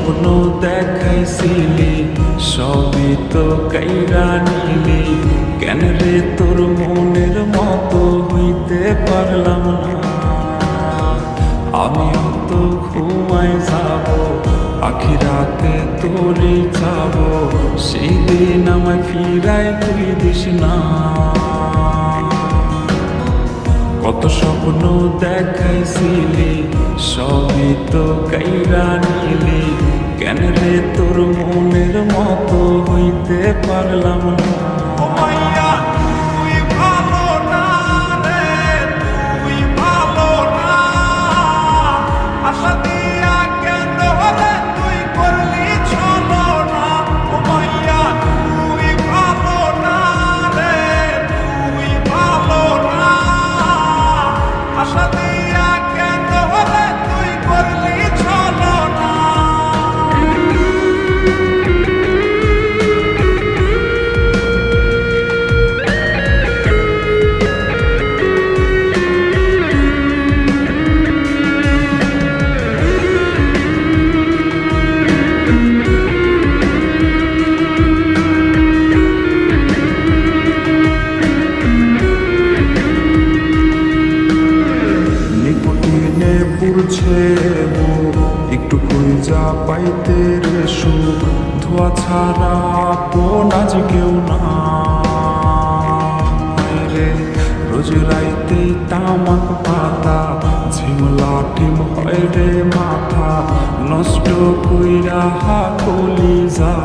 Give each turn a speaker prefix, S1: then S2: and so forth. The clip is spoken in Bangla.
S1: স্বপ্ন দেখাইছিলি সবই তো কাইরা নিলি, কেন রে তোর মনের মতো হইতে পারলাম না। আমিও তো ঘুমাই যাব, আখিরাতে তোরে যাব, সেই দিন আমায় ফিরাই তুই দিস না। কত স্বপ্ন দেখাইছিলি সবই তো কাইরা নিলি, কেন রে তোর মনের মতো হইতে পারলাম না। পুরছে একটু খুঁজা পাইতে রে সুখ, ধোয়া ছাড়া আপন আজ কেউ না রে। রোজ রাইতে তামাক পাতা ঝিমলা টিম হয় রে মাথা, নষ্ট কইরা কলিজা